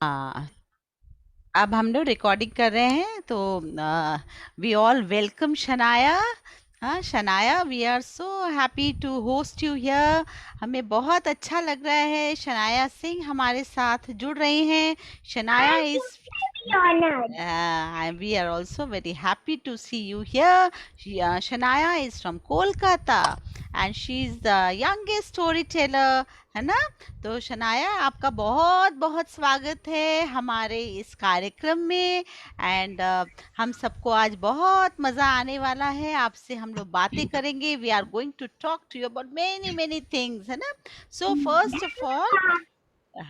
हाँ, अब हम लोग रिकॉर्डिंग कर रहे हैं तो वी ऑल वेलकम शनाया। हाँ Shanaya, we are so happy to host you here. हमें बहुत अच्छा लग रहा है शनाया सिंह हमारे साथ जुड़ रही हैं। Shanaya I is feel very honored. we are also very happy to see you here. Shania is from Kolkata and she is the youngest storyteller, है ना? तो शनाया आपका बहुत बहुत स्वागत है हमारे इस कार्यक्रम में। एंड हम सबको आज बहुत मज़ा आने वाला है। आपसे हम लोग बातें करेंगे। We are going to talk to you about many many things, है ना? सो फर्स्ट ऑफ ऑल,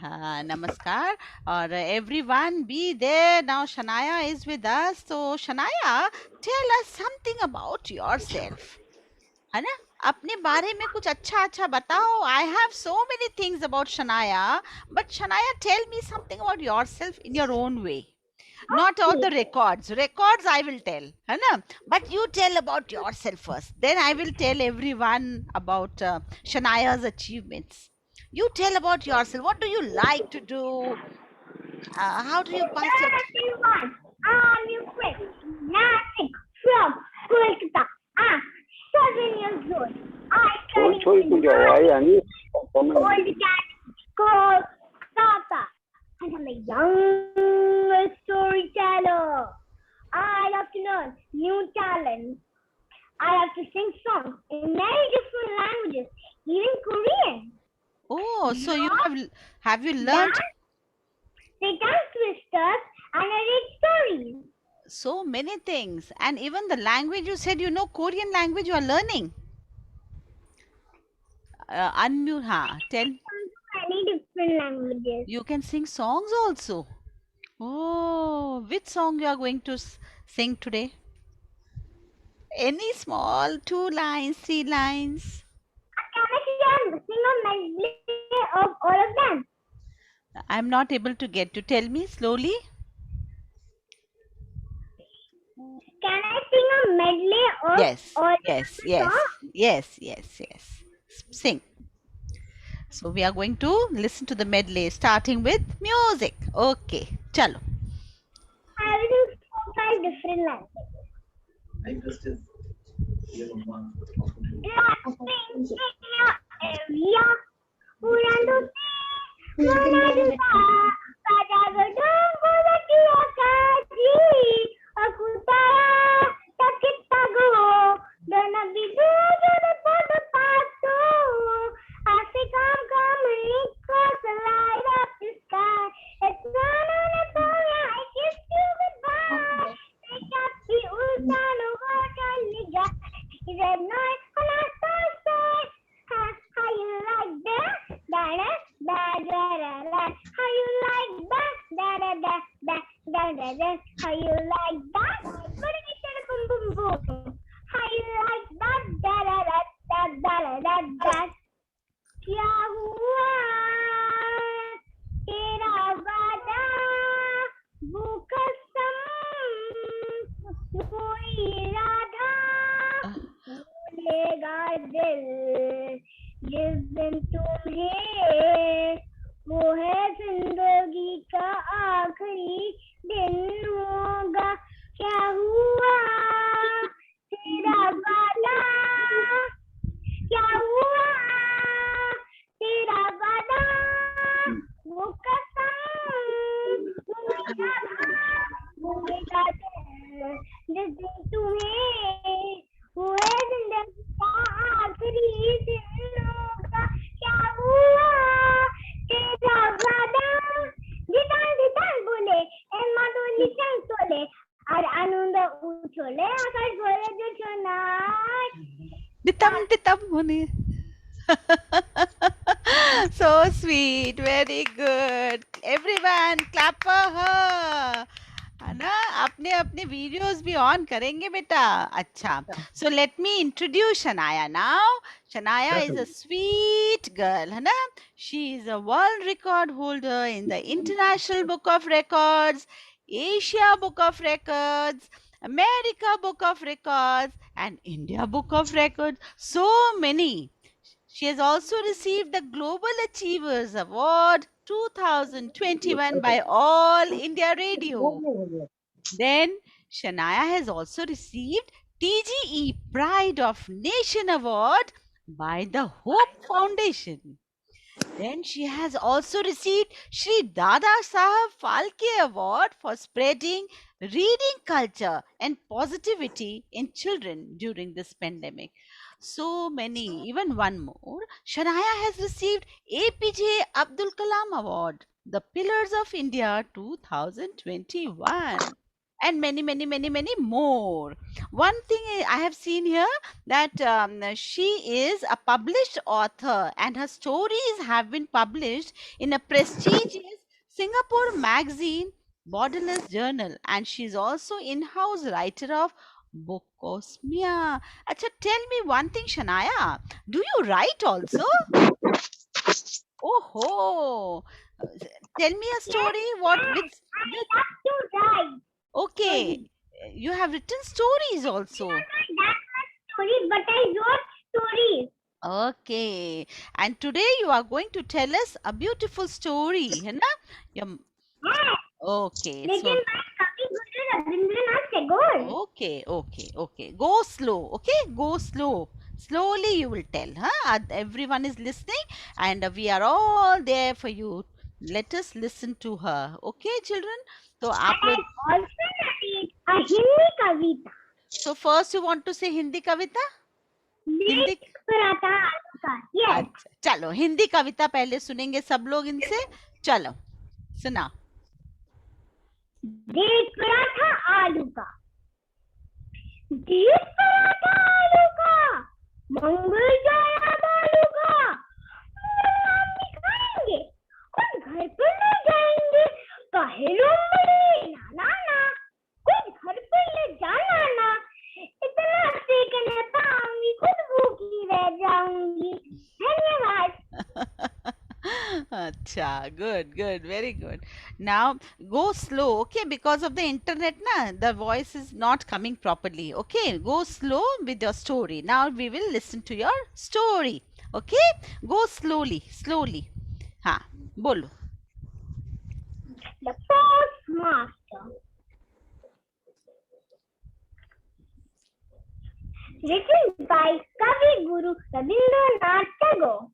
हाँ नमस्कार। और everyone be there now, Shanaya is with us. तो Shanaya, tell us something about yourself, है ना? अपने बारे में कुछ अच्छा अच्छा बताओ। I have so many things about Shanaya, but Shanaya tell me something about yourself in your own way, not all the records I will tell, है ना? But you tell about yourself first, then I will tell everyone about Shanaya's achievements. You tell about yourself. What do you like to do? How do you pass your Everyone, I'm your friend, Nasik from Kolkata. I'm 7 years old. I छोड़ study छोड़ in क्यों जाओ आई यानी Kolkata, Kolkata. And I'm a young storyteller. I love to learn new talents. I have to sing songs in many different languages, even Korean. Oh, so you have you learned Dance, they dance twisters, and I read stories. so many things, and even the language you said, you know, Korean language you are learning. Unmute, tell. Many different languages. You can sing songs also. Oh, which song you are going to sing today? Any small, 2 lines, 3 lines? Can I sing a medley of all of them? I'm not able to get to. Tell me slowly. Can I sing a medley of Yes, all yes, the yes, songs? yes, yes, yes. Sing. So we are going to listen to the medley starting with music. Okay, chalo. I will sing 5 different languages. Laughing in your area, urando se manadura, padagadongo vakiakaji, akutara takitago, dona bidu dona pada pato, asikam kamani cross the light up the sky. It's not on a boy, I kiss you goodbye. Take up the ultano hotaliga. He said, night on a sunset. How you like that? Da da da da da da. How you like that? Da da da da da da da. How you like that? Boom boom boom. How you like that? Da da da da da da da da. क्या हुआ तेरा वादा वो कसम कोई इरादा भूलेगा दिल जिस दिन तुम्हें वो है जिंदगी का आखिरी दिन होगा क्या हुआ तेरा वादा क्या हुआ तेरा वादा वो कसम भूलेगा दिल जिस दिन तुम्हें वो है जिंदगी का आखिरी दिन होगा क्या हुआ तेरा वादा দিতান বলে এর মাতো নিচান তোলে আর আনন্দ উঠলে আকাশ ভরে জোছনায় Ditam ditam hone. So sweet, very good. Everyone, clap for her. है ना? अपने अपने वीडियोस भी ऑन करेंगे बेटा. अच्छा. So let me introduce Shania now. Shania is a sweet girl, है ना? She is a world record holder in the International Book of Records, Asia Book of Records, America Book of Records, and India Book of Records. So many. She has also received the Global Achievers Award 2021 by All India Radio. Then Shania has also received TGE Pride of Nation Award by the Hope Foundation. Then she has also received Shri Dada Sahab Phalke Award for spreading reading culture and positivity in children during this pandemic. So many, even one more. Shania has received APJ Abdul Kalam Award, the Pillars of India 2021. And many, many, many, many more. One thing I have seen here that she is a published author and her stories have been published in a prestigious Singapore magazine, Borderless Journal, and she's also in-house writer of Bokosmia. Acha, tell me one thing, Shanaya. Do you write also? Oh, tell me a Yes, story. What I with love to write okay, stories. you have written stories also. Not that much stories, but I wrote stories. Okay. And today you are going to tell us a beautiful story, है ना? Yes, Okay. written So, by Kavi Guru Rabindranath Tagore. okay. Go slow. Okay, go slow. Slowly you will tell, huh? Everyone is listening, and we are all there for you. Let us listen to her. Okay, children? So, And आप I लोग. also narrate a Hindi kavita. So first you want to say Hindi kavita? Dish Hindi. paratha aloo ka. Yes. अच्छा चलो हिंदी कविता पहले सुनेंगे सब लोग इनसे. चलो सुना. Dish paratha aloo ka. Dish paratha aloo ka. मंगल जाया बालू का. हम भी खाएंगे और घर पर ले जाएंगे. कहेलो बड़े ना ना कुछ घर पर ले जाना ना. इतना सीखने पाऊंगी खुद भूखी रह जाऊंगी. धन्यवाद. Acha, good, very good. Now go slow, okay? Because of the internet, na, the voice is not coming properly. Okay, go slow with your story. Now we will listen to your story. Okay, go slowly. हाँ, बोलो. The first master. Written by Kavi Guru Rabindranath Tagore.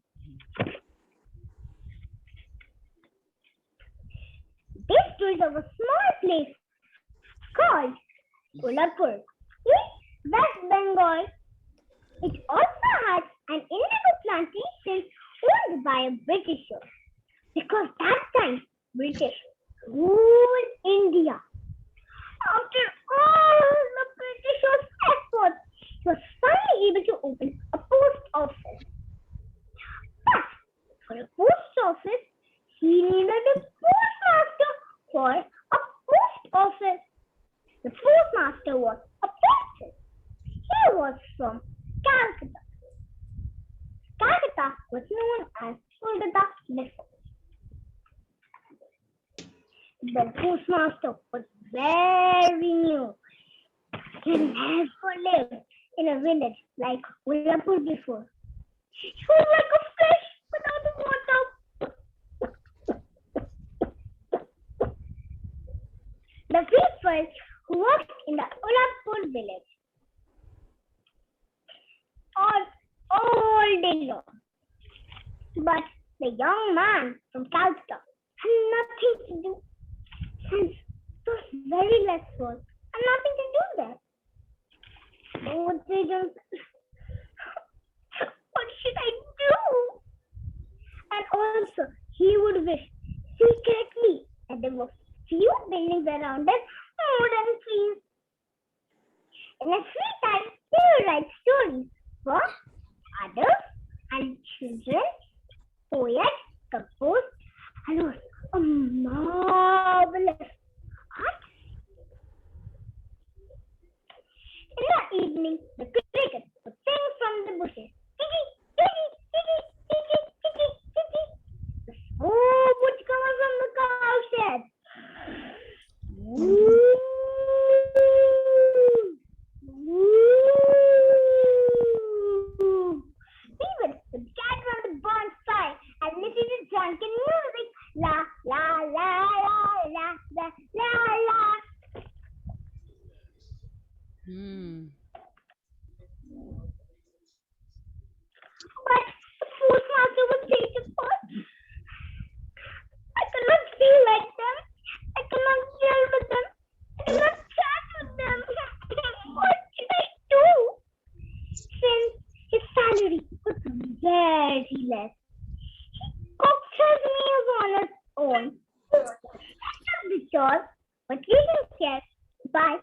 This story of a small place called Kolhapur in West Bengal. It also had an indigo plantation owned by a Britisher because that time British ruled India. After all the Britishers' efforts, he was finally able to open a post office. But for a post office, he needed a postmaster for a post office. The postmaster was a princess. He was from Calcutta. Calcutta was known as Kolkata before. The postmaster was very new. He never lived in a village like Udaipur before. He was like a fish without water. The people who worked in the Udaipur village are all day long. But the young man from Calcutta had nothing to do since there was very less work and nothing to do there. Oh, what should I do? And also, he would wish secretly that there were few buildings around him more than trees. In his free time, he would write stories for adults and children, poets, composed, and was a marvelous artist. In the evening, the cricket would sing from the bushes. Tiki, tiki, tiki, tiki, tiki, tiki. The smoke would come from the cowshed. People would gather on the bonfire and listen to drunken music Hmm. But the postmaster was thinking, I cannot feel like them. I cannot yell with them. I cannot chat with them. What should I do? Since his salary was very less, cooked his meals on his own. The chores, but taken care by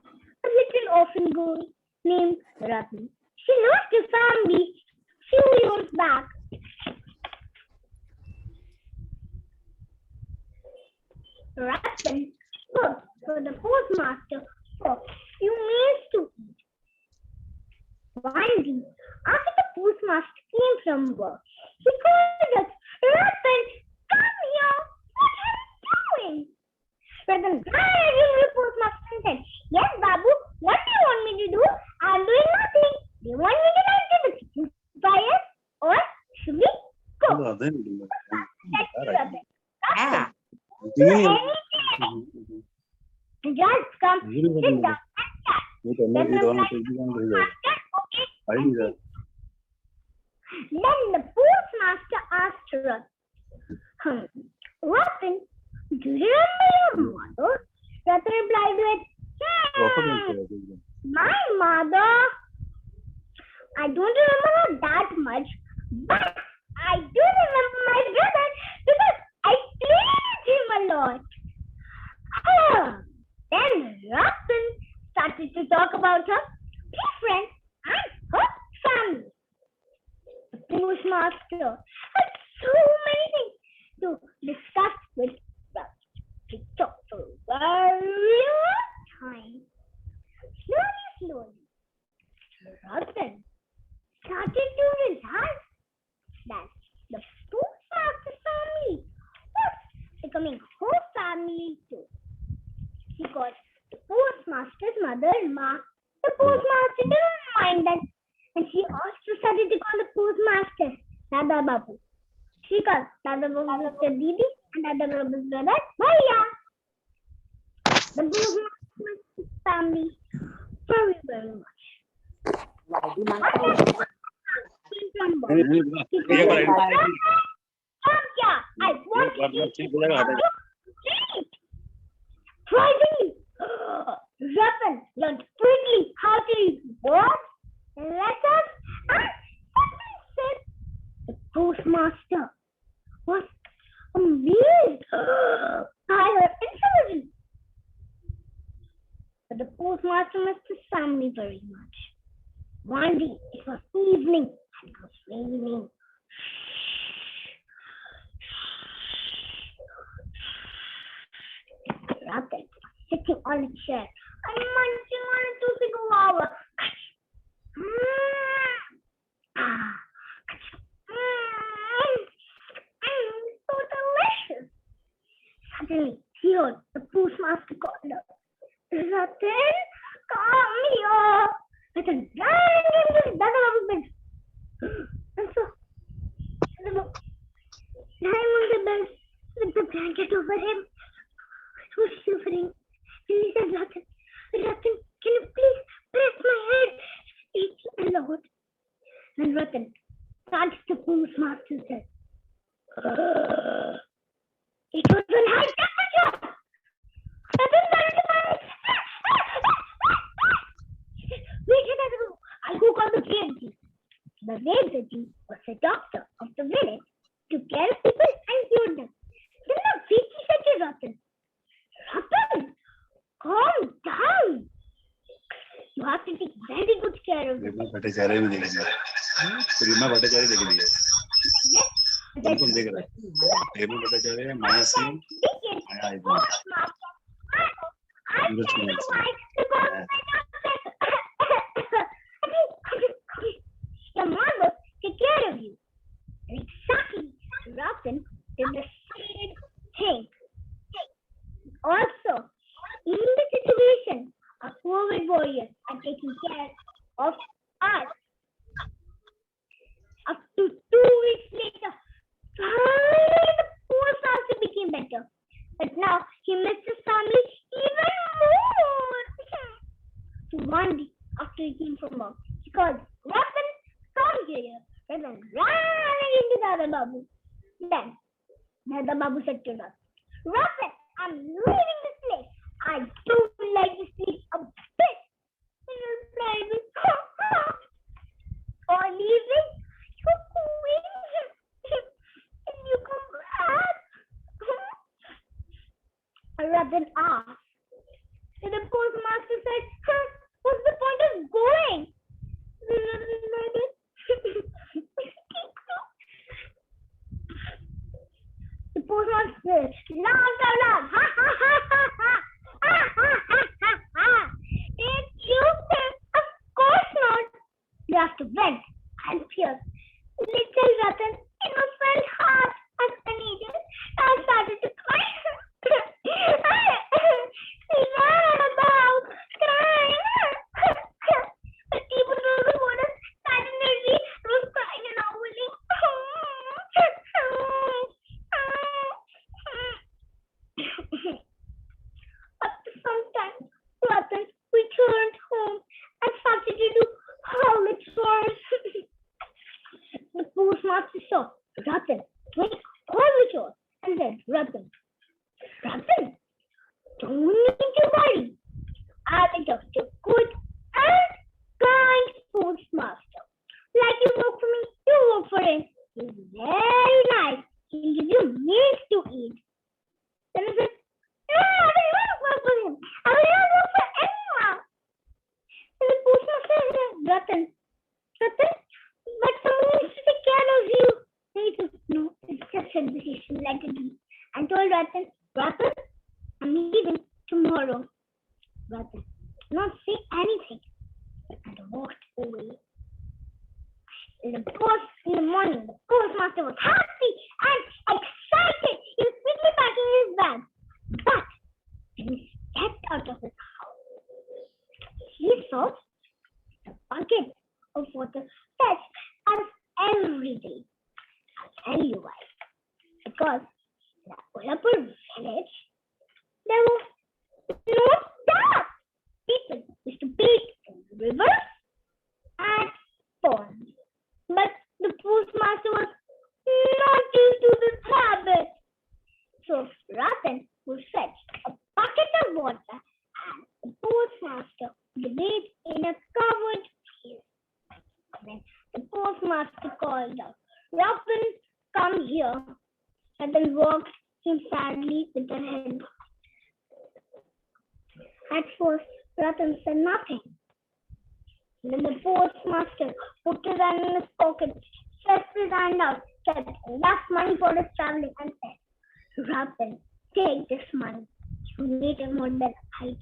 a little orphan girl named Ratan. She lost her family few years back. Ratan worked for the postmaster for few meals to eat. One day, after the postmaster came from work, he called us, Ratan, come here. What are you doing? Ratan ran into the postmaster and said, Yes, Babu, what do you want me to do? I'm doing nothing. Do you want me to light the kitchen fire or should we go? That's Ratan. Ratan, do anything. Just come, sit down and chat. Then the postmaster asked Ratan, Ratan, do you remember your mother? Ratan replied with, my mother, I don't remember her that much, but I do remember my brother because I played with him a lot. Then Ratan started to talk about her three friends and her family. The postmaster had so many things to discuss with Ratan. He talked for a very long time. Slowly, Ratan started to realize that the postmaster family was becoming her family too. Because the postmaster's mother-in-law, the postmaster didn't mind that, and she also started to call the postmaster Dada Babu. She called Dada Babu's sister Didi and Dada Babu's brother Bhaiya. The postmaster's family very, very much. I want to eat. Friday, Ratan learned quickly how to use words, letters, and sentences. The postmaster was amazed by her intelligence. But the postmaster missed his family very much. One day, it was evening and it was raining. Ratan sitting on a chair and munching on a toothpick guava. So delicious. Suddenly, he heard the postmaster called her. Ratan, come here. Ratan ran into his brother's bed. And so, lying on the bed with the blanket over him, was shivering. And he said, Ratan, can you please press my head? Speak aloud. And Ratan touched the postmaster's head. It was on high temperature. Ratan started to panic. He said, wait, I'll go call the VMG. The VMG was the doctor of the village, took care of people and cured them. Then the VMG said to Ratan, Ratan, calm down. You have to take very good care of them. Your mom will take care of you. Exactly. Ratan did the same thing. Also, in the situation, our COVID warriors are taking care of us. Up to 2 weeks later, finally the postmaster became better. But now he missed his family even more. So one day, a from work. She called, Rapan, come here. Rapan ran into the other babu. Then the other babu said to Rapan, Rapan, I'm leaving this place. I don't like this place a bit. And replied, or leaving? You're going. Can you come back? Rapan asked. And the postmaster said, what's the point of going? The postmaster laughed out loud. Ha ha ha ha ha! Ha ha ha ha ha! It's you? Of course not. Laughed went and tears. Little Ratan, innocent heart, as an idiot, and started to cry. He ran about crying. But people told the water suddenly was crying and howling. After some time, Ratan returned home and started to do all its chores. The postmaster saw Ratan doing all the chores and said, Ratan, don't need to worry. I will just a good and kind postmaster. Like you work for me, you work for him. He's very nice. He'll give you meals to eat. Then I said, no, I will not work for him. I will not work for anyone. And the postmaster said, Ratan, but someone needs to take care of you. And he said, no, it's just a decision, let it be. And told Ratan, I'm leaving tomorrow. Ratan did not say anything and walked away. In the morning, the postmaster was happy and excited. He was quickly packing his bag. But when he stepped out of his house, he saw the bucket of water fetched as every day. I'll tell you why. Because in the Kolhapur village, there was no tap. People used to bathe in rivers and ponds. But the postmaster was not used to this habit. So Ratan would fetch a bucket of water and the postmaster would bathe in a covered field. Then the postmaster called out, Ratan, come here. Ratan walked in sadly with her head. At first, Ratan said nothing. Then the postmaster put his hand in his pocket, stretched his hand out, said enough money for his traveling, and said, Ratan, take this money. You need it more than I do.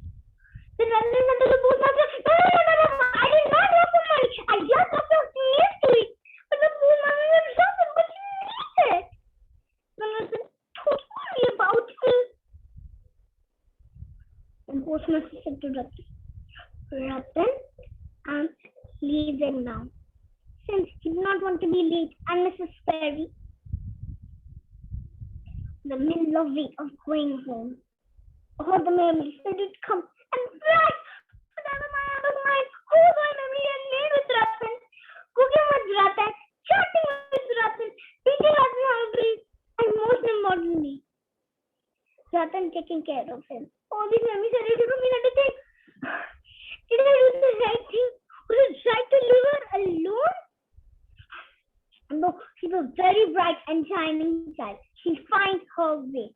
Then Ratan said to the postmaster, no, I did not have the money. I just have to needs to it. But the postmaster said, Ratan, but you need it. Then Ratan, don't worry about it. And the postmaster said to Ratan, I'm leaving now. Since you do not want to be late, and Mrs. Fairy, the middle of way of going home, all the memories that did come and bright. But out of my mind, all my memory and made with Ratan, cooking with Ratan, chatting with Ratan, beating Ratan hungry, and most importantly, Ratan taking care of him. All these memories are ready to me and to think, did I do the right thing? Was it right to leave her alone? No, she's a very bright and shining child. She'll find her way.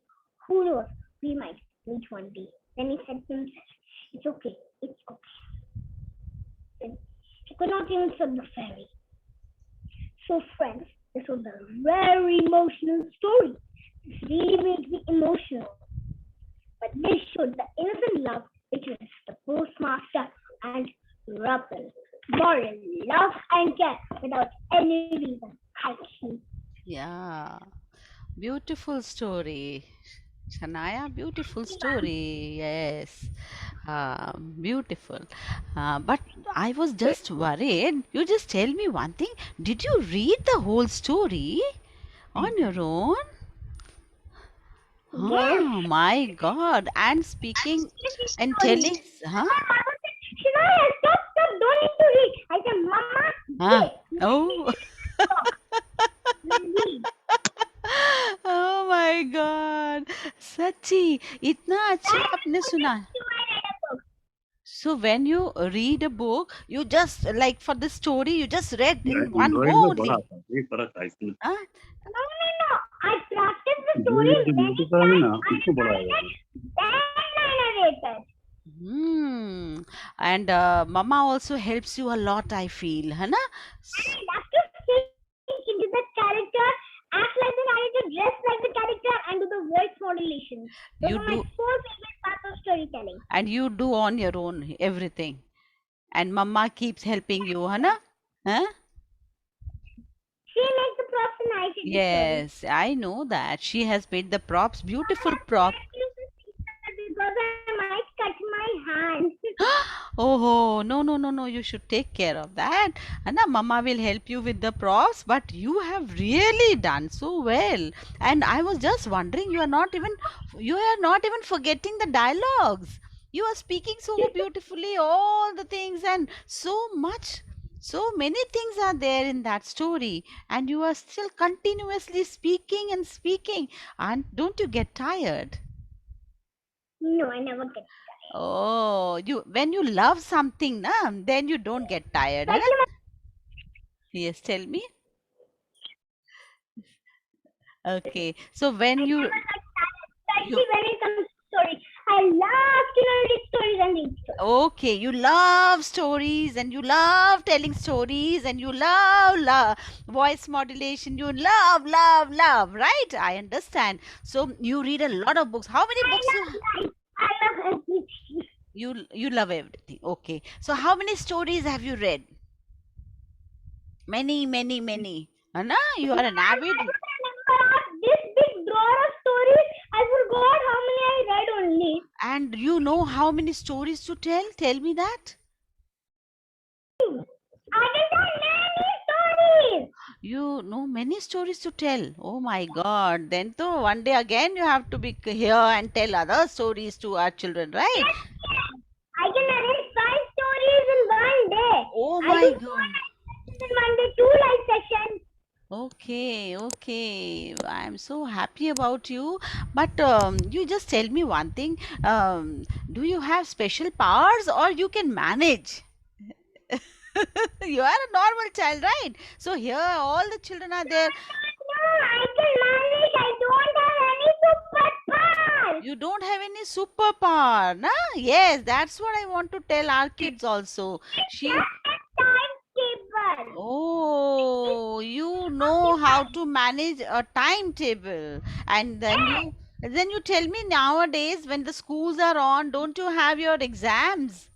Who knows? We might meet one day. Then he said to himself, it's okay. Then he could not even stop the fairy. So friends, this was a very emotional story. This really made me emotional. But this showed the innocent love between the postmaster and Ratan. Moral, love and care without any reason. I think. Yeah, beautiful story. Shania, beautiful story. Yes, beautiful. But I was just worried. You just tell me one thing. Did you read the whole story on your own? Yes. Oh my God! And speaking and telling, huh? Shania, stop, don't need to read. I said, Mama, Ah, this. oh. Read. Oh my God, सच्ची इतना अच्छा That आपने was सुना. the I read a book. So when you read a book, you just like for the story, you just read मैं in one go Android में बड़ा only. था, ये फर्क था इसमें। Huh? No. I practiced the जो story ये जो many मोटी करेंगे ना times. उसको बड़ा I आएगा। then I narrated. Hmm. And Mama also helps you a lot, I feel, है ना? And I have to sink into the character, act like the character, dress like the character, and do the voice modulation. Those You are my do, 4 favorite parts of storytelling. and you do on your own everything. And Mama keeps helping you, है ना? Huh? She makes the props and I did the story. Yes, I know that. She has made the props, beautiful prop. Because I might cut my hand. Oh, no. You should take care of that. Anna, Mama will help you with the props, but you have really done so well. And I was just wondering, you are not even forgetting the dialogues. You are speaking so beautifully, all the things, and so much. So many things are there in that story, and you are still continuously speaking and speaking. And don't you get tired? No, I never get. Oh, you when you love something, na, then you don't get tired, है ना? Yes, tell me. Okay, so when I you never get tired, you especially when it comes to stories. I love to read stories and read stories. okay, you love stories and you love telling stories and you love voice modulation. You love, right? I understand. So you read a lot of books. How many books I love everything. you love everything? Okay, so how many stories have you read? Many. Anna, you are an I avid. don't remember this big drawer of stories. I forgot how many I read only. And you know how many stories to tell? Tell me that. I can tell many stories. You know many stories to tell. Oh my God. Then to one day again you have to be here and tell other stories to our children, right? I can narrate 5 stories in one day. Oh I my do 4 God. live sessions in one day, 2 live sessions. Okay. I'm so happy about you. But you just tell me one thing. Do you have special powers or you can manage? You are a normal child, right? So here all the children are there. No, I can manage. I don't have any superpowers. You don't have any superpower, na? Yes, that's what I want to tell our kids also. She, Just a timetable. oh, you know how to manage a timetable, and then you tell me nowadays when the schools are on, don't you have your exams?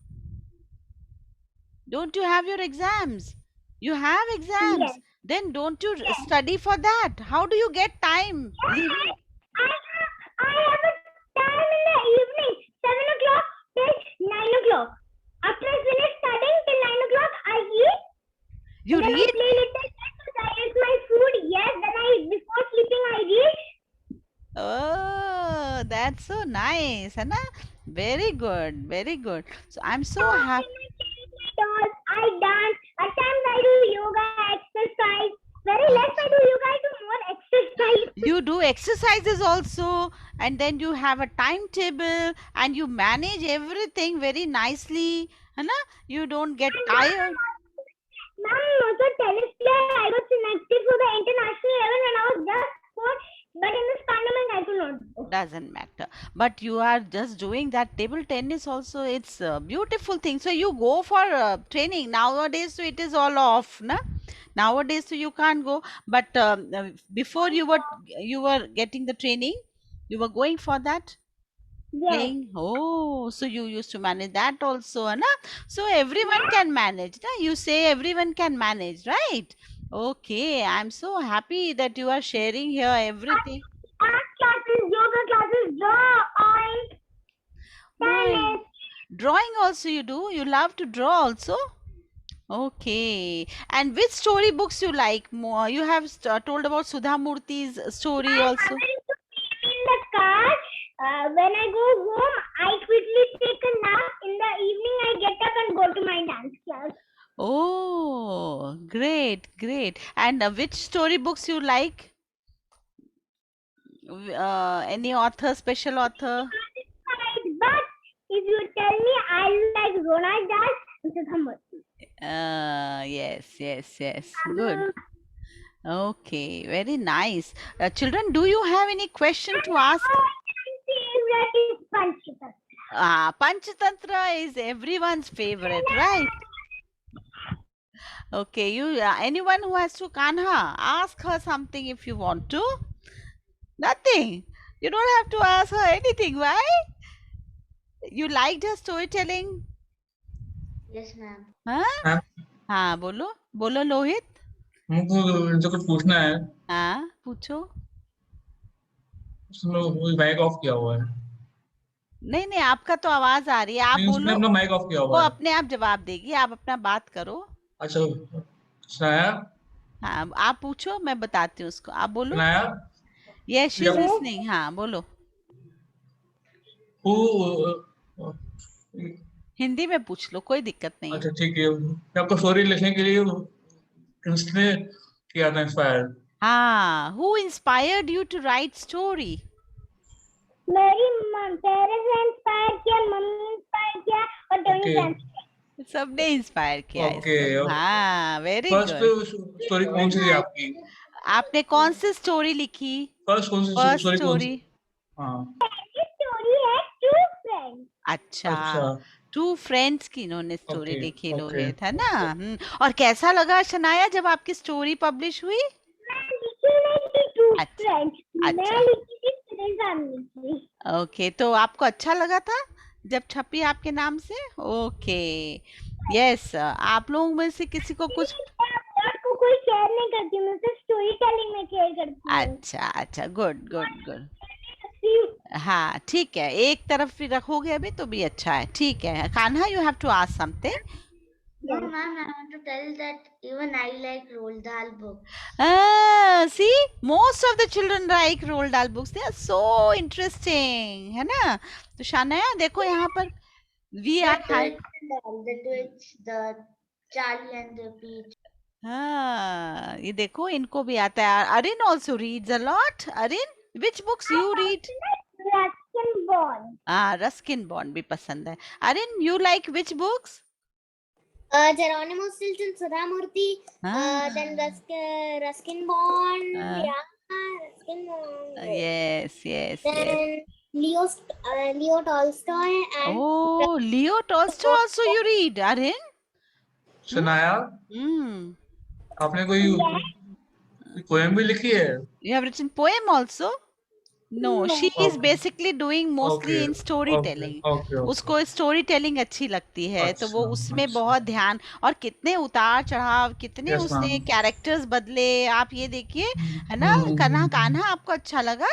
Don't you have your exams? You have exams. Yes. Then don't you study for that? How do you get time? Leaving. I have a time in the evening, 7 o'clock till 9 o'clock. After I finish studying till 9 o'clock, I eat. You Then I read? play little games. I eat my food. Yes. Then before sleeping, I read. Oh, that's so nice, Anna. Very good, very good. So I'm so happy. Dolls, I dance. At times I do yoga, exercise. Very less I do yoga, I do more exercise. You do exercises also, and then you have a timetable, and you manage everything very nicely, Anna. You don't get tired. Ma'am, also tennis player, I got selected for the international level when I was just 4. But in this pandemic, I could not go. Doesn't matter. But you are just doing that table tennis also. It's a beautiful thing. So you go for training nowadays. So it is all off, na? Nowadays, so you can't go. But before you were getting the training, you were going for that Yes. playing. Oh, so you used to manage that also, na? So everyone can manage, na? You say everyone can manage, right? Okay, I'm so happy that you are sharing here everything. Art classes, yoga classes, drawing, Oh, tennis. drawing also you do? You love to draw also? Okay. And which story books you like more? You have told about Sudha Murthy's story I also. happen to be in the car. When I go home, I quickly take a nap. In the evening, I get up and go to my dance class. Oh, great, great. And which storybooks you like? Any author, special author? Right, but if you tell me I like Ronald Dahl, Mr. Thomas. Yes, yes, yes. Good. Okay, very nice. Children, do you have any question to ask? My favorite is Panchita. Panchatantra is everyone's favorite, right? Okay, you anyone who has to Kanha, ask her something if you want to. Nothing. You don't have to ask her anything. Why? You liked her storytelling? Yes, ma'am. हाँ ma'am हाँ बोलो बोलो लोहित. हमको जो कुछ पूछना है हाँ पूछो. उसने माइक ऑफ किया हुआ है. नहीं नहीं आपका तो आवाज आ रही है. आप नहीं, उसने बोलो. अपना माइक ऑफ किया वो हुआ है. अपने आप जवाब देगी. आप अपना बात करो. अच्छा सुनाया हाँ आप पूछो. मैं बताती हूँ उसको. आप बोलो. सुनाया yes she is Yeah. Listening. हाँ बोलो. वो हिंदी में पूछ लो. कोई दिक्कत नहीं है. अच्छा ठीक है. आपको स्टोरी लिखने के लिए किसने किया था इंस्पायर? हाँ who inspired you to write story? मेरी पेरेंट्स ने इंस्पायर किया, मम्मी ने इंस्पायर किया और टोनी Okay. ने. सबने इंस्पायर किया Okay, इसको. okay. हाँ वेरी फर्स्ट गुड. स्टोरी कौन सी थी आपकी? आपने कौन सी स्टोरी लिखी? फर्स्ट कौन सी फर्स्ट स्टोरी कौन सी? स्टोरी. हाँ. पहली स्टोरी है टू फ्रेंड्स. अच्छा अच्छा. टू फ्रेंड्स की इन्होंने स्टोरी Okay, लिखी okay. लोहित है ना. और कैसा लगा शनाया जब आपकी स्टोरी पब्लिश हुई? मैं लिखी नहीं थी टू अच्छा, फ्रेंड्स, अच्छा. मैं लिखी थी तेरे फैमिली की. ओके तो आपको अच्छा लगा था जब छपी आपके नाम से? Okay yes. आप लोगों में से किसी को कुछ? वर्ड को कोई शेयर नहीं करती, मैं सिर्फ स्टोरी टेलिंग में शेयर करती हूँ. अच्छा अच्छा गुड गुड गुड. See, हाँ ठीक है. एक तरफ भी रखोगे अभी तो भी अच्छा है. ठीक है. Kanha you have to ask something. No, ma'am, I want to tell that even I like Roald Dahl books. See, most of the children like Roald Dahl books. They are so interesting, है ना? तो शानया देखो यहाँ पर we are The Twitch, the Charlie and the Peach. हाँ ये देखो इनको भी आता है. Arin also reads a lot. Arin, which books you read? Ruskin Bond. हाँ Ruskin Bond भी पसंद है. Arin, you like which books? Geronimo Stills and Sudhamurti. हाँ. Then Ruskin Bond. Ah. Ruskin Bond. Yes, yes, yes. Then Leo Tolstoy and Oh, Leo Tolstoy also you read, Arin? सुनाया Hmm. आपने कोई poem भी लिखी है? You have written poem also? No, she is Okay. basically doing mostly Okay, in storytelling. okay, okay. उसको story telling अच्छी लगती है तो वो अच्छा, उसमें अच्छा. बहुत ध्यान. और कितने उतार चढ़ाव, कितने Yes, उसने ma'am. कैरेक्टर्स बदले. आप ये देखिए है ना. कान्हा कान्हा आपको अच्छा लगा?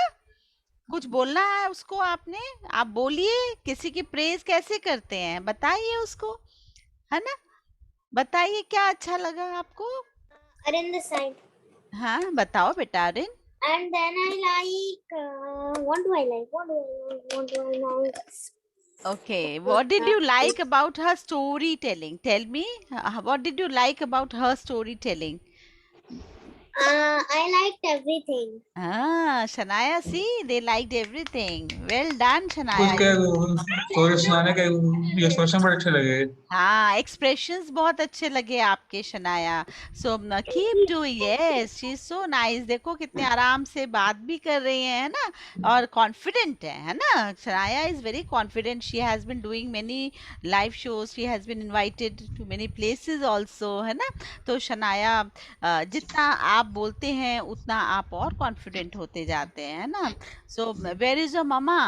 कुछ बोलना है उसको आपने? आप बोलिए. किसी की प्रेज कैसे करते हैं बताइए उसको, है ना. बताइए क्या अच्छा लगा आपको. Arin the Side. हाँ बताओ बेटा अरिन. And then I like, what do I like? What do I like? Okay, what did you like about her storytelling? Tell me, what did you like about her storytelling? I liked everything. Ah, Shanaya, see, they liked everything. Well done, कुछ Shanaya. क्या story सुनाने के ये expression बड़े अच्छे लगे. हाँ expressions बहुत अच्छे लगे आपके Shanaya. So keep doing. Yes she is so nice. देखो कितने आराम से बात भी कर रही है ना. और कॉन्फिडेंट है ना. Shanaya is very confident. She has been doing many live shows. She has been invited to many places also, है ना. तो शनाया जितना आप बोलते हैं उतना आप और कॉन्फिडेंट होते जाते हैं, है ना. So where is your mama?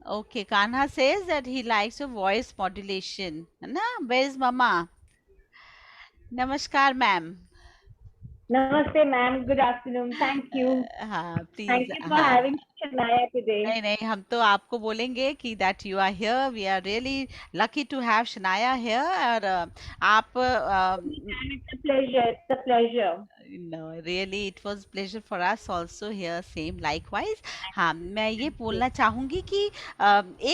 Okay, Kanha says that he likes your voice modulation. Na, where is Mama? Namaskar, ma'am. Namaste, ma'am. Good afternoon. Thank you. हाँ, please. Thank you for हाँ. having Shania today. नहीं नहीं हम तो आपको बोलेंगे कि that you are here. We are really lucky to have Shania here. और आप It's a pleasure. It's a pleasure. No, really, it was pleasure for us also here, same likewise. हाँ, मैं ये बोलना चाहूँगी कि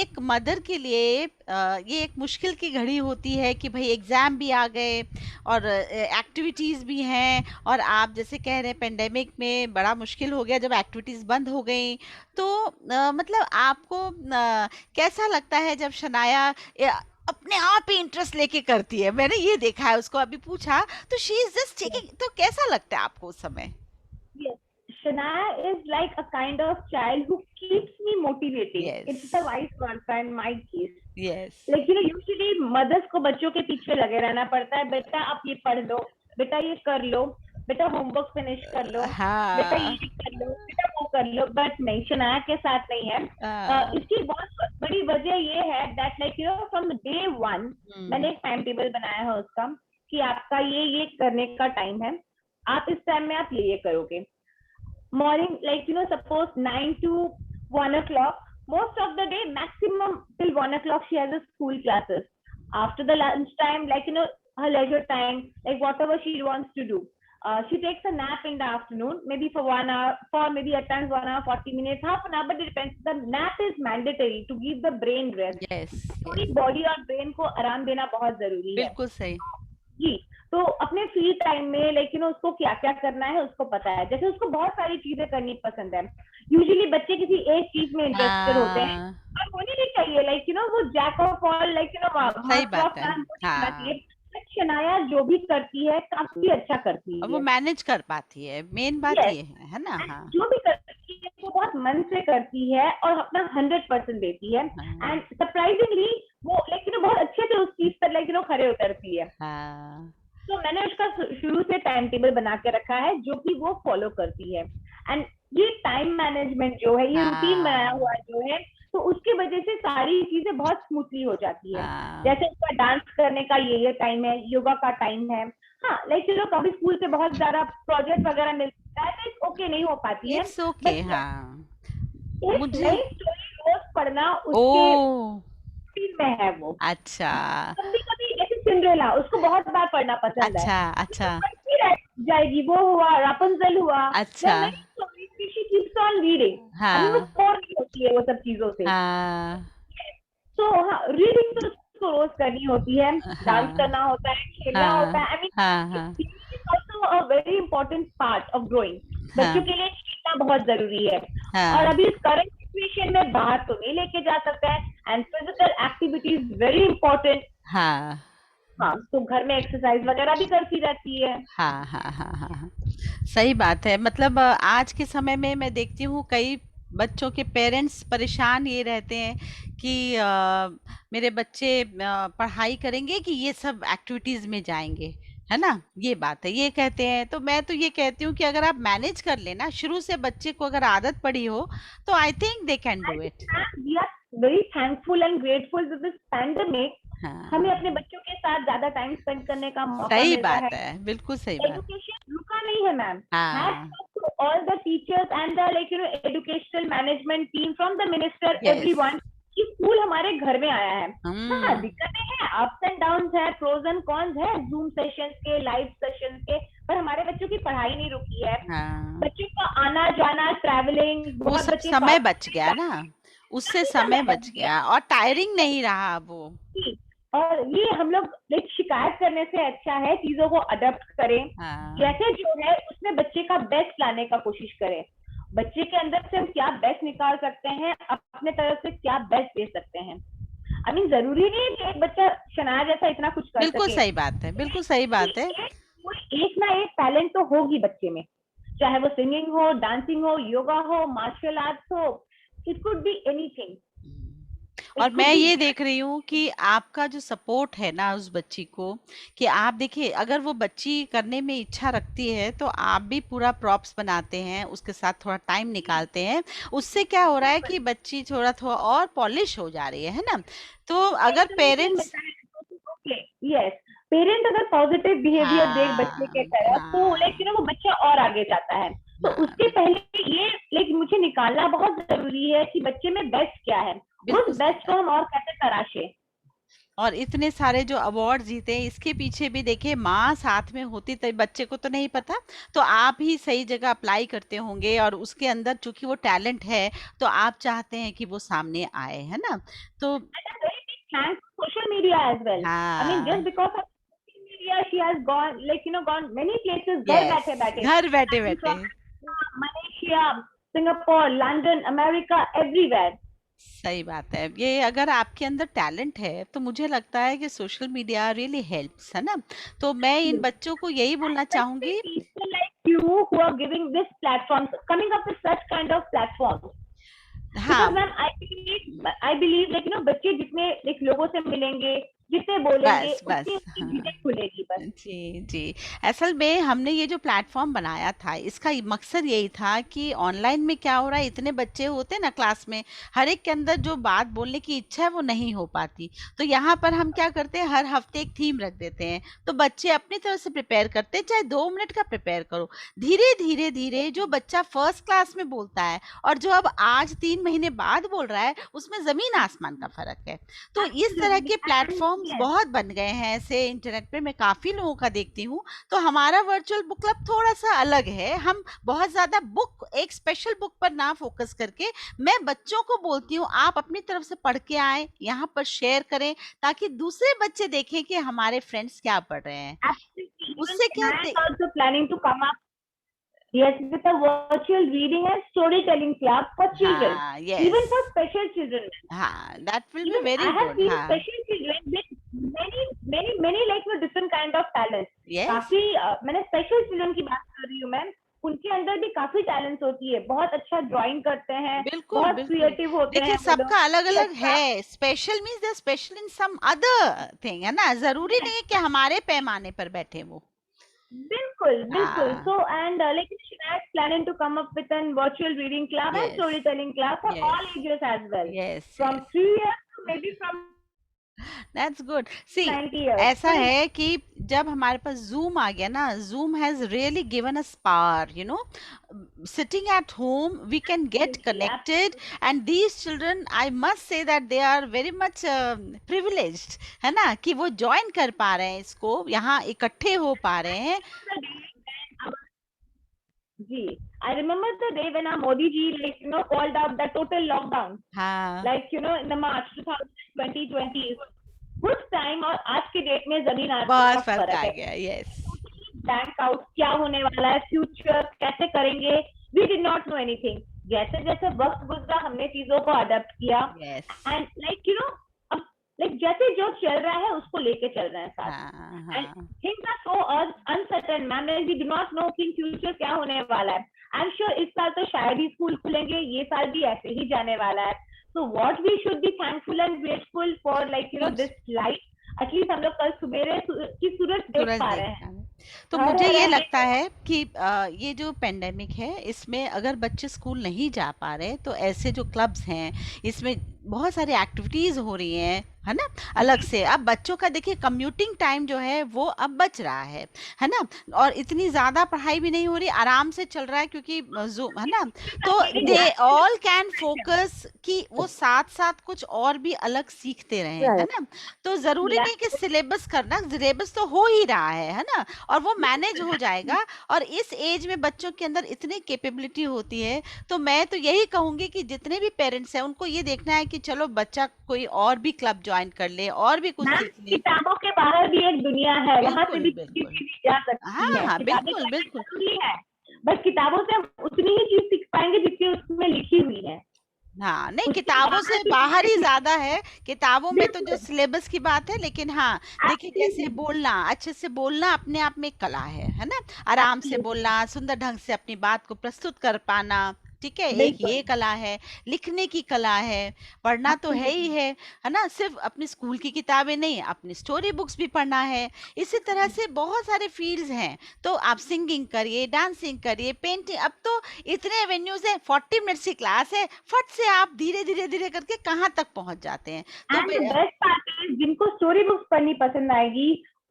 एक मदर के लिए ये एक मुश्किल की घड़ी होती है कि भाई एग्ज़ाम भी आ गए और एक्टिविटीज़ भी हैं, और आप जैसे कह रहे हैं पेंडेमिक में बड़ा मुश्किल हो गया जब एक्टिविटीज़ बंद हो गई। तो मतलब आपको कैसा लगता है जब शनाया अपने आप ही इंटरेस्ट लेके करती है? मैंने ये देखा है, उसको अभी पूछा तो शी इज जस्ट टेकिंग, तो कैसा लगता है आपको उस समय? Yes. Shania is like a kind of child who keeps me motivating. It's Yes. the vice versa in my case. Yes. Like, usually mothers को बच्चों के पीछे लगे रहना पड़ता है, बेटा आप ये पढ़ लो, बेटा ये कर लो, बेटा होमवर्क फिनिश कर लो, बेटा हाँ। ये कर लो, बेटा वो कर लो, बट नहीं, शनाया के साथ नहीं है। इसकी बहुत बड़ी वजह ये है that like from day one मैंने एक टाइम टेबल बनाया है उसका कि आपका ये करने का टाइम है, आप इस टाइम में आप ये करोगे। Morning, like suppose 9 to 1 o'clock, most of the day maximum till 1 o'clock she has a school classes. After the lunch time, like her leisure time, like whatever she wants to do, she takes a nap in the afternoon, maybe for 1 hour, for maybe at times 1 hour 40 minutes, half an hour, but it depends. The nap is mandatory to give the brain rest. Yes. पूरी body और brain को आराम देना बहुत जरूरी है। बिल्कुल सही। जी, तो अपने फ्री टाइम में लेकिन उसको क्या क्या करना है उसको पता है। जैसे उसको बहुत सारी चीजें करनी पसंद है। यूजुअली बच्चे किसी एक चीज में इंटरेस्टेड होते हैं और होनी भी चाहिए, लाइक वो जैक ऑफ ऑल, लाइक सही बात है। हाँ। शनाया जो भी करती है काफी अच्छा करती और है, वो मैनेज कर पाती है, मेन बात Yes. ये है ना? हाँ। जो भी करती है वो बहुत मन से करती है और अपना 100% देती है। हाँ। एंड सरप्राइजिंगली वो लाइक बहुत अच्छे से उस चीज पर लाइक खड़े उतरती है। हाँ। तो मैंने उसका शुरू से टाइम टेबल बना के रखा है जो कि वो फॉलो करती है। एंड ये टाइम मैनेजमेंट जो है, ये रूटीन बनाया हुआ जो है, तो उसकी वजह से सारी चीजें बहुत स्मूथली हो जाती है। हाँ। जैसे उसका डांस करने का ये टाइम है, योगा का टाइम है। हाँ, लाइक कभी स्कूल से बहुत ज्यादा प्रोजेक्ट वगैरह मिलता है तो ओके नहीं हो पाती है। It's okay. हाँ। एक मुझे नई स्टोरी रोज पढ़ना उसके ओ रूटीन में है वो। अच्छा। कभी कभी जैसे सिंड्रेला उसको बहुत बार पढ़ना पसंद है, अच्छा। अच्छा। पढ़ती रह जाएगी। वो हुआ, रापुंज़ेल हुआ, अच्छा। वो नई story she keeps on reading. अभी वो हाँ। बोर नहीं होती है वो सब चीजों से। हाँ। तो हाँ, रीडिंग तो उसको रोज करनी होती है, डांस हाँ। करना होता है, खेलना होता है। आई मीन हाँ। हाँ। Is also a very important part of growing. बच्चों के लिए खेलना बहुत जरूरी है। और हाँ। अभी इस करंट सिचुएशन में बाहर तो नहीं लेके जा सकता है, and physical activity is very important. हाँ। हाँ, तो घर में एक्सरसाइज वगैरह भी करती रहती है। हाँ। हाँ। हाँ। हाँ। सही बात है। मतलब आज के समय में मैं देखती हूँ कई बच्चों के पेरेंट्स परेशान ये रहते हैं कि मेरे बच्चे पढ़ाई करेंगे कि ये सब एक्टिविटीज में जाएंगे, है ना? ये बात है, ये कहते हैं। तो मैं तो ये कहती हूँ कि अगर आप मैनेज कर लेना शुरू से, बच्चे को अगर आदत पड़ी हो तो I think they can do it. We are very thankful and grateful to this pandemic. हाँ। हमें अपने बच्चों के साथ ज्यादा टाइम स्पेंड करने का मौका सही मिलता बात है। है, बिल्कुल सही बात। एजुकेशन रुका नहीं है मैम। हाँ। Hats off to all the teachers and the educational management team from the minister, Yes. everyone. कि स्कूल हमारे घर में आया है। हम्म। हाँ, दिक्कतें हैं, अप्स एंड डाउन्स है, प्रोज एंड कॉन्स है, जूम सेशंस के, लाइव सेशंस के, पर हमारे बच्चों की पढ़ाई नहीं रुकी है। हाँ। बच्चों का आना जाना, ट्रैवलिंग, वो बहुत सब बच्चे समय बच गया ना, उससे समय बच गया और टायरिंग नहीं रहा वो। और ये हम लोग शिकायत करने से अच्छा है चीजों को अडॉप्ट करें। हाँ। जैसे जो है उसमें बच्चे का बेस्ट लाने का कोशिश करें। बच्चे के अंदर से हम क्या बेस्ट निकाल सकते हैं, अपने तरफ से क्या बेस्ट दे सकते हैं। आई मीन जरूरी नहीं है कि एक बच्चा शनाया जैसा इतना कुछ कर बिल्कुल सके। सही बात है, बिल्कुल सही बात है। कोई एक ना एक टैलेंट तो होगी बच्चे में, चाहे वो सिंगिंग हो, डांसिंग हो, योगा हो, मार्शल आर्ट्स हो, इट कुड बी एनीथिंग। और मैं ये देख रही हूँ कि आपका जो सपोर्ट है ना उस बच्ची को, कि आप देखिए अगर वो बच्ची करने में इच्छा रखती है तो आप भी पूरा प्रॉप्स बनाते हैं, उसके साथ थोड़ा टाइम निकालते हैं। उससे क्या हो रहा है कि बच्ची थोड़ा थोड़ा और पॉलिश हो जा रही है ना? तो अगर पेरेंट्स यस, पेरेंट अगर पॉजिटिव बिहेवियर देख बच्चे के तरफ तो लाइक वो बच्चा और आगे जाता है। तो उसके पहले ये लाइक मुझे निकालना बहुत जरूरी है कि बच्चे में बेस्ट क्या है, उस बेस्ट को हम और कैसे तराशे। और इतने सारे जो अवार्ड जीते इसके पीछे भी देखिए माँ साथ में होती, तभी बच्चे को तो नहीं पता, तो आप ही सही जगह अप्लाई करते होंगे और उसके अंदर चूंकि वो टैलेंट है तो आप चाहते हैं कि वो सामने आए, है ना? तो And a very big thanks to social media as well. I mean, हाँ, just because of social media, she has gone, like, you know, gone many places. घर यस, बैठे बैठे. घर बैठे Starting बैठे। from Malaysia, Singapore, London, America, everywhere. सही बात है। ये अगर आपके अंदर टैलेंट है तो मुझे लगता है कि सोशल मीडिया रियली हेल्प्स, है ना? तो मैं इन बच्चों को यही बोलना चाहूंगी। Especially people like you who are giving this platform, coming up with such kind of platforms. हाँ, Because ma'am, I believe like, you know, बच्चे जितने like लोगों से मिलेंगे, जितने बोलेंगे, बस बस, उतनी उनकी हाँ, झिझक खुलेगी बस. जी जी। असल में हमने ये जो प्लेटफॉर्म बनाया था इसका मकसद यही था कि ऑनलाइन में क्या हो रहा है, इतने बच्चे होते हैं ना क्लास में, हर एक के अंदर जो बात बोलने की इच्छा है वो नहीं हो पाती, तो यहाँ पर हम क्या करते हैं, हर हफ्ते एक थीम रख देते हैं, तो बच्चे अपनी तरफ से प्रिपेयर करते हैं, चाहे 2 मिनट का प्रिपेयर करो, धीरे धीरे धीरे जो बच्चा फर्स्ट क्लास में बोलता है और जो अब आज 3 महीने बाद बोल रहा है उसमें जमीन आसमान का फर्क है। तो इस तरह के प्लेटफॉर्म्स बहुत बन गए हैं ऐसे इंटरनेट पे, मैं काफी लोगों का देखती हूँ। तो हमारा वर्चुअल बुक क्लब थोड़ा सा अलग है, हम बहुत ज्यादा बुक, एक स्पेशल बुक पर ना फोकस करके मैं बच्चों को बोलती हूँ आप अपनी तरफ से पढ़ के आए, यहाँ पर शेयर करें ताकि दूसरे बच्चे देखें कि हमारे फ्रेंड्स क्या पढ़ रहे हैं। Absolutely. उससे Even क्या I am also planning to come up, yes, with a virtual reading and storytelling club for children, हाँ, even yes, for special children. हाँ, that will be Even very I have good. seen हाँ, special children with many like with different kind of talents. Yes, काफी मैंने special children की बात कर रही हूँ मैम, उनके अंदर भी काफी टैलेंट्स होती है, बहुत अच्छा ड्राइंग करते हैं, बिल्कुल बहुत बिल्कुल। क्रिएटिव होते देखिए हैं वो लोग. सबका अलग अलग अच्छा, है, special means they special in some other thing, है ना? जरूरी नहीं है कि हमारे पैमाने पर बैठे वो। बिल्कुल बिल्कुल. हाँ, So and like Shreya is planning to come up with a virtual reading club and yes, storytelling club for all yes, ages as well, yes, from yes, 3 years to maybe from that's good. See 90 years. ऐसा So है कि जब हमारे पास zoom आ गया ना, zoom has really given us power, you know, sitting at home we can get absolutely, connected, and these children I must say that they are very much privileged, है ना, कि वो ज्वाइन कर पा रहे हैं इसको, यहाँ इकट्ठे हो पा रहे हैं। I remember the day when our Modi ji, like, you know, called out the total lockdown, हाँ, like, you know, in the March 2020. उस टाइम और आज के डेट में जमीन आसमान बहुत का फर्क फर्क आ है. गया, यस, बैंक आउट क्या होने वाला है, फ्यूचर कैसे करेंगे, we did not know anything. जैसे जैसे वक्त गुजरा हमने चीजों को अडेप्ट किया yes, and like you know, अब लाइक जैसे जो चल रहा है उसको लेके चल रहे हैं साथ. हाँ, एंड हाँ, things are so uncertain ma'am, we do not know कि फ्यूचर क्या होने वाला है. आई एम श्योर इस साल तो शायद ही स्कूल खुलेंगे, ये साल भी ऐसे ही जाने वाला है. So what we should be thankful and grateful for, like, you know, कुछ this life. At least हम लोग कल सवेरे की सूरज देख सूरज पा देख रहे हैं. पाए। तो हर मुझे ये हर लगता है कि ये जो पेंडेमिक है इसमें अगर बच्चे स्कूल नहीं जा पा रहे तो ऐसे जो क्लब्स हैं इसमें बहुत सारी एक्टिविटीज हो रही हैं, है ना, अलग से। अब बच्चों का देखिए कम्यूटिंग टाइम जो है वो अब बच रहा है ना, और इतनी ज्यादा पढ़ाई भी नहीं हो रही, आराम से चल रहा है क्योंकि जूम, है ना, तो दे ऑल कैन फोकस कि वो साथ साथ कुछ और भी अलग सीखते रहें, है ना। तो जरूरी नहीं कि सिलेबस करना, सिलेबस तो हो ही रहा है ना, और वो मैनेज हो जाएगा। और इस एज में बच्चों के अंदर इतनी कैपेबिलिटी होती है, तो मैं तो यही कहूंगी कि जितने भी पेरेंट्स हैं उनको ये देखना है कि चलो बच्चा कोई और भी क्लब ज्वाइन कर ले और भी कुछ सीख ले। किताबों के बाहर भी एक दुनिया है, वहां से भी बिल्कुल बिल्कुल, चीज जा सकती हाँ है. हाँ, किताबें बिल्कुल पढ़ना बिल्कुल, जरूरी है, बस किताबों से हम उतनी ही चीज सीख पाएंगे जितनी उसमें लिखी हुई है. हाँ नहीं, उसके किताबों से भी बाहर ही ज्यादा है, किताबों में तो जो बिल्कुल, सिलेबस की बात है, लेकिन हाँ देखिए कैसे absolutely, बोलना, अच्छे से बोलना अपने आप में एक कला है ना, आराम से absolutely, बोलना, सुंदर ढंग से अपनी बात को प्रस्तुत कर पाना, ठीक है, एक बिल्कुल, ये कला है, लिखने की कला है, पढ़ना तो है ही है ना, सिर्फ अपनी स्कूल की किताबें नहीं, अपनी स्टोरी बुक्स भी पढ़ना है। इसी तरह से बहुत सारे फील्ड्स हैं, तो आप सिंगिंग करिए, डांसिंग करिए, पेंटिंग, अब तो इतने एवेन्यूज हैं, 40 मिनट्स की क्लास है, फट से आप धीरे धीरे धीरे करके कहाँ तक पहुंच जाते हैं। तो and the best part is जिनको स्टोरी बुक्स पढ़नी पसंद आएगी,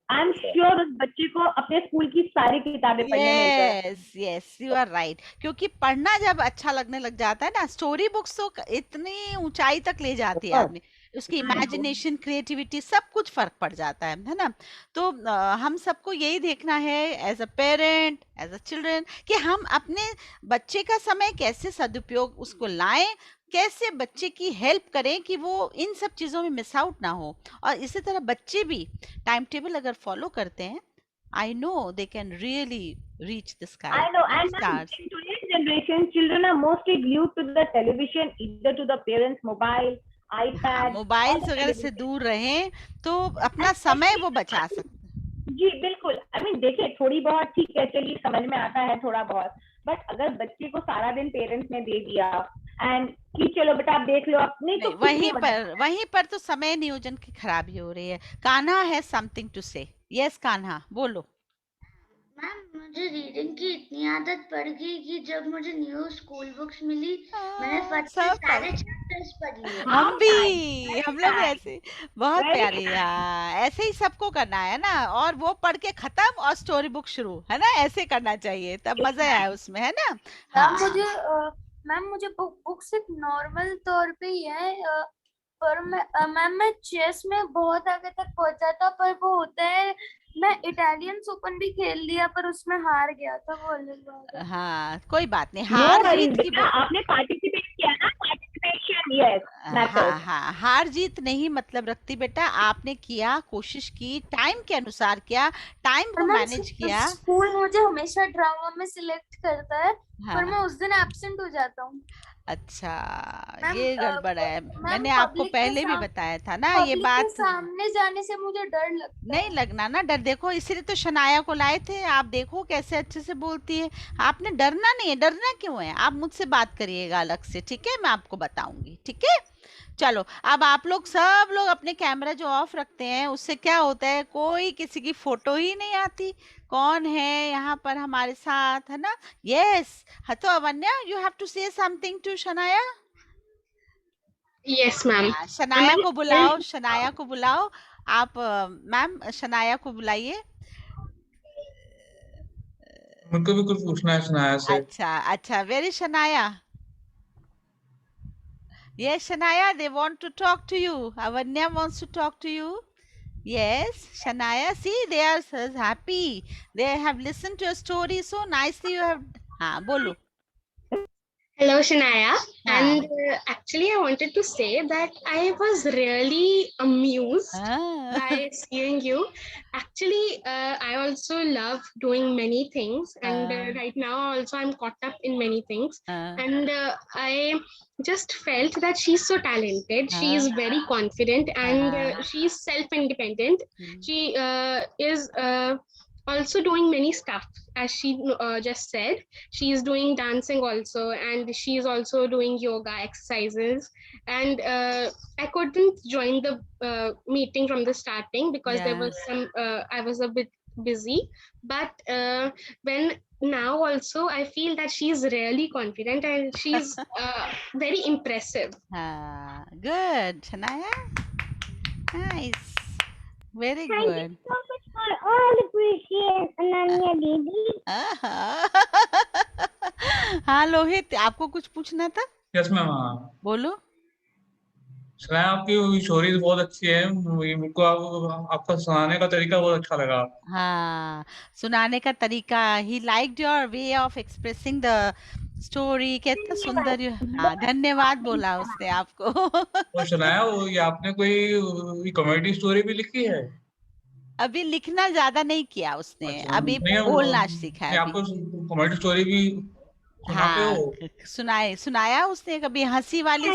आई एम श्योर उस बच्चे को अपने स्कूल की सारी किताबें पढ़ने मिल जाए. Yes yes, you are right, क्योंकि पढ़ना जब अच्छा लगने लग जाता है ना, स्टोरी बुक्स तो इतनी ऊंचाई तक ले जाती है आदमी। उसकी इमेजिनेशन, क्रिएटिविटी, सब कुछ फर्क पड़ जाता है ना? तो हम सबको यही देखना है as a parent, as a children, कि हम अपने बच्चे का समय कैसे सदुपयोग उसको लाएं, कैसे बच्चे की हेल्प करें कि वो इन सब चीज़ों में मिस आउट ना हो। और इसी तरह बच्चे भी टाइम टेबल अगर फॉलो करते हैं, I know they can really reach the sky, I know, and ma'am, stars. in today's generation, children are mostly glued to the television, either to the parents' mobile, हाँ, iPad, or mobiles the वगैरह से television. दूर रहें तो And अपना समय especially वो the बचा सकते हैं। जी बिल्कुल, आई मीन देखिए थोड़ी बहुत ठीक है, चलिए समझ में आता है थोड़ा बहुत, बट अगर बच्चे को सारा दिन पेरेंट्स ने दे दिया एंड कि चलो बेटा आप देख लो अपने, तो नहीं, कुछ नहीं बनेगा। वहीं पर तो समय नियोजन की खराबी हो रही है। कान्हा है समथिंग टू से। यस कान्हा, बोलो। मैम मुझे रीडिंग की इतनी आदत पड़ गई कि जब मुझे न्यू स्कूल बुक्स मिली, मैंने फट से सब सारे चैप्टर्स पढ़ लिए। हम हाउ नाइस, भी, वेरी हम लोग नाइस, ऐसे, बहुत वेरी प्यारी। नाइस। हाँ, ऐसे ही सबको करना है ना, और वो पढ़ के खत्म और स्टोरी बुक शुरू, है ना? ऐसे करना चाहिए, तब मजा आए उसमें, है ना? मैम हाँ। मुझे बुक्स एक नॉर्मल तौर पे ही है, पर मैं चेस में बहुत आगे तक पहुंचा था, पर वो होता है, मैं इटालियन ओपन भी खेल लिया पर उसमें हार गया था, वो अलग बात है। हाँ, कोई बात नहीं, नो हार वरीज जीत की बेटा, आपने पार्टिसिपेट किया ना, पार्टिसिपेशन यस हाँ मैटर्स। हाँ, हार जीत नहीं मतलब रखती बेटा, आपने किया, कोशिश की, टाइम के अनुसार किया, टाइम पर को मैम मैनेज किया। स्कूल मुझे हमेशा ड्रामा में सिलेक्ट करता है, पर मैं हाँ, उस दिन एब्सेंट हो जाता हूँ। अच्छा, मैम ये गड़बड़ है। मैम मैंने आपको पहले भी बताया था ना ये पब्लिक के बात। सामने जाने से मुझे डर लगता नहीं है। लगना ना डर, देखो इसीलिए तो शनाया को लाए थे। आप देखो कैसे अच्छे से बोलती है। आपने डरना नहीं है, डरना क्यों है? आप मुझसे बात करिएगा अलग से, ठीक है? मैं आपको बताऊंगी, ठीक है? चलो, अब आप लोग सब लोग अपने कैमरा जो ऑफ रखते हैं, उससे क्या होता है, कोई किसी की फोटो ही नहीं आती। कौन है यहाँ पर हमारे साथ, है ना? यस, तो Avanya, you have to say something to Shanaya. Yes, ma'am. हाँ, शनाया को बुलाओ, शनाया को बुलाओ। आप मैम शनाया को बुलाइए। मुझको भी कुछ पूछना है सुनाया से। अच्छा अच्छा, very Shanaya. Yes, Shania, they want to talk to you. Avanya wants to talk to you. Yes, Shania, see, they are so happy. They have listened to your story so nicely. You have. हाँ, बोलो. Hello, Shania. हाँ. And actually, I wanted to say that I was really amused हाँ. by seeing you. Actually, I also love doing many things, and right now also I'm caught up in many things. And I just felt that she's so talented. She is very confident, and she's self-independent. She is also doing many stuff, as she just said. She is doing dancing also, and she is also doing yoga exercises. And I couldn't join the meeting from the starting because there was some I was a bit busy, but when now also I feel that she's really confident and she's very impressive. Good, Shania. Nice. Very Thank good. you so much for all appreciation, Ananya Didi. हाँ लोहित, आपको कुछ पूछना था? Yes ma'am. बोलो। सुनाया, आपकी stories बहुत अच्छी है। मुझको आपका सुनाने का तरीका बहुत अच्छा लगा। हाँ, सुनाने का तरीका, he liked your way of expressing the story. कितना सुंदर हाँ, धन्यवाद बोला उसने आपको। तो सुनाया, ये आपने कोई कॉमेडी स्टोरी भी लिखी है? अभी लिखना ज्यादा नहीं किया उसने, अच्छा, अभी नहीं बोलना सीखा है आपको अभी। कॉमेडी स्टोरी भी सुनाते हाँ, हो? सुनाया उसने कभी हंसी वाली।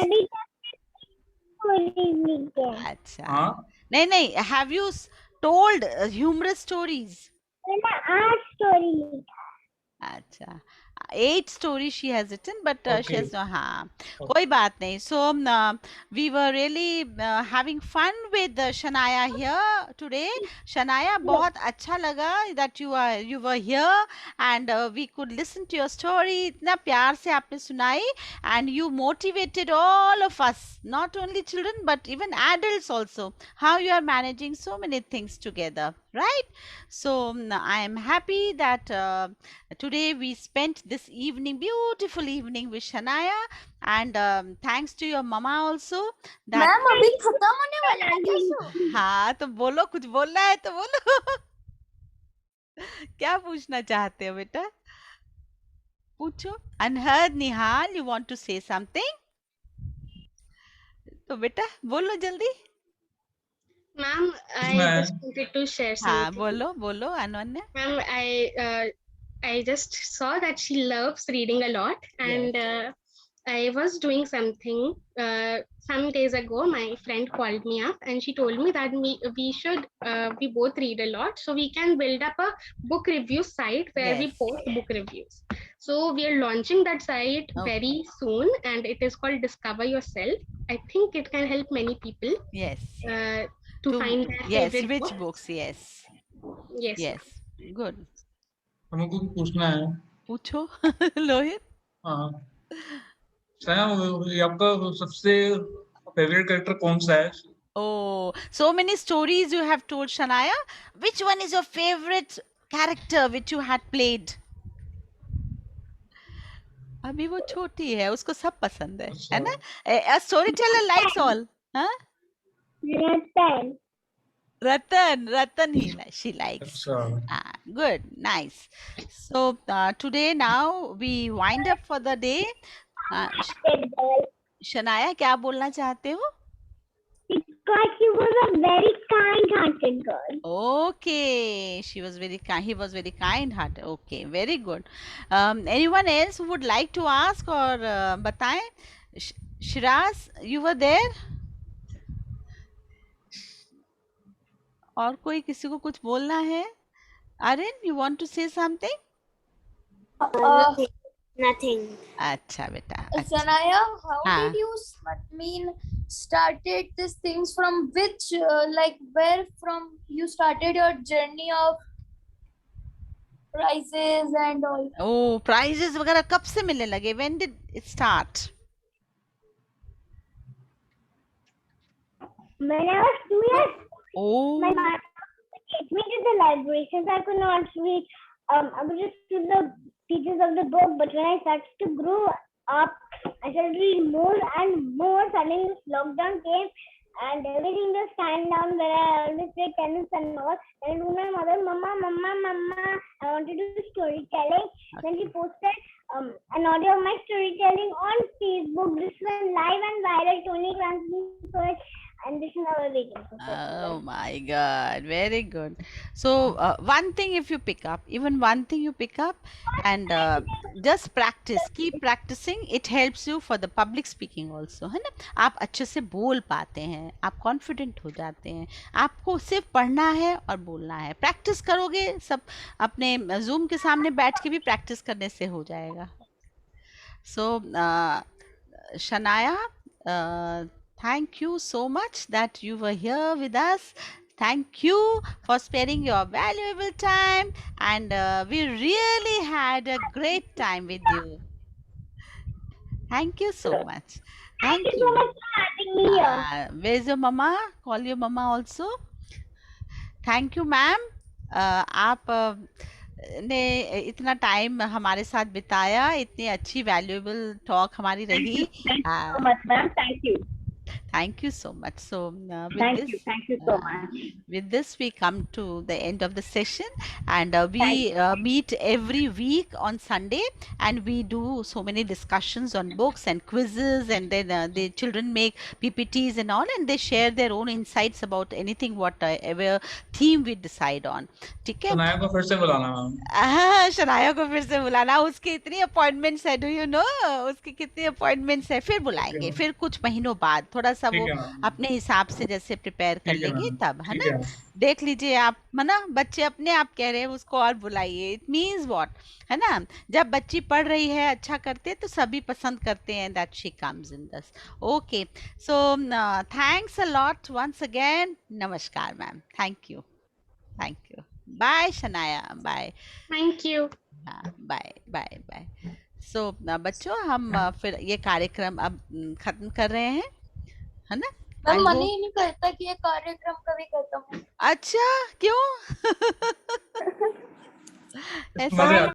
अच्छा, हाँ। नहीं नहीं, have you told humorous stories? Art story. अच्छा, 8 stories she has written, but she Okay. has no. हाँ, कोई बात नहीं. So we were really having fun with Shania here today. Shania, बहुत अच्छा लगा that you were here and we could listen to your story. इतना प्यार से आपने सुनाई and you motivated all of us, not only children but even adults also. How you are managing so many things together, right? So I am happy that today we spent this evening, beautiful evening with Shania, and thanks to your mama also that ma'am अभी खत्म होने वाला है क्या show? हाँ तो बोलो, कुछ बोलना है तो बोलो। क्या पूछना चाहते हो बेटा, पूछो। Anhad, Nihal, you want to say something? तो बेटा बोलो जल्दी। Ma'am, I मैं just wanted to share हाँ something. बोलो बोलो Ananya. Ma'am, I just saw that she loves reading a lot, and I was doing something. Some days ago, my friend called me up and she told me that we should we both read a lot, so we can build up a book review site where we Yes. post book reviews. So we are launching that site Okay. very soon, and it is called Discover Yourself. I think it can help many people Yes. to find their yes, favorite which book. books? Yes. Yes. Yes. Good. हमको कुछ पूछना है। पूछो लोहित। हाँ सना, ये आपका सबसे favourite character कौन सा है? Oh, so many stories you have told, Shanaya. Which one is your favorite character which you had played? अभी वो छोटी है, उसको सब पसंद है ना? A storyteller likes all, huh? Ratan. Ratan he she likes. Ah, good, nice. So today now we wind up for the day. Shanaya, क्या बोलना चाहते हो? Because she was a very kind-hearted girl. Okay, she was very kind. He was very kind-hearted. Okay, very good. Anyone else who would like to ask or बताएं? Shiraz, you were there? और कोई किसी को कुछ बोलना है? Aryan, you want to say something? Nothing. अच्छा बेटा, अच्छा। Sanaya, how हाँ. did you started these things from which like where from you started your journey of prizes and all? Oh, prizes वगैरह कब से मिलने लगे? When did it start? When I was 2 years, Oh, my mother took me to the library since I could not read. I was just to the pages of the book, but when I started to grow up, I started to read more and more. Suddenly, this lockdown came, and everything just stand down where I always play tennis and all. And I told my mother, Mama, I want to do storytelling. Then she posted an audio of my storytelling on Facebook. This went live and viral. Tony Clancy saw it, and this is our waiting for. oh my God, very good. So one thing if you pick up, even one thing you pick up, and just practice, keep practicing. It helps you for the public speaking also, है ना? आप अच्छे से बोल पाते हैं, आप confident हो जाते हैं। आपको सिर्फ पढ़ना है और बोलना है। प्रैक्टिस करोगे, सब अपने जूम के सामने बैठ के भी प्रैक्टिस करने से हो जाएगा। So Shanaya, thank you so much that you were here with us. Thank you for sparing your valuable time, and we really had a great time with you. Thank you so much. Thank Thank you so you. much for having me here. Where's your mama? Call your mama also. Thank you, ma'am. आप ने इतना time हमारे साथ बिताया, इतनी अच्छी valuable talk हमारी रही। Thank you so much, ma'am. Thank you. Thank you so much. So Thank you so much. with this we come to the end of the session, and we meet every week on Sunday, and we do so many discussions on books and quizzes, and then the children make PPTs and all, and they share their own insights about anything whatever theme we decide on. ठीक है? शनाया को फिर से बुलाना ma'am. हाँ, शनाया को फिर से बुलाना। उसकी इतनी अपॉइंटमेंट्स है, डू यू नो उसकी कितनी अपॉइंटमेंट्स है? फिर बुलाएंगे, फिर कुछ महीनों बाद थोड़ा सा वो अपने हिसाब से जैसे प्रिपेयर कर लेगी तब, है ना? देख लीजिए आप, है ना? बच्चे अपने आप कह रहे हैं उसको और बुलाइए। इट मीन्स व्हाट, है ना? जब बच्ची पढ़ रही है, अच्छा करते हैं तो सभी पसंद करते हैं that she comes in this. Okay, so thanks a lot once again. नमस्कार ma'am, thank you, thank you. Bye Shanaya, bye. Thank you. हाँ, बाय बाय बाय। सो बच्चों, हम फिर ये कार्यक्रम अब खत्म कर रहे हैं, है ना? मैं मन ही नहीं करता कि ये कार्यक्रम कभी खत्म हो। अच्छा, क्यों? ऐसा मजे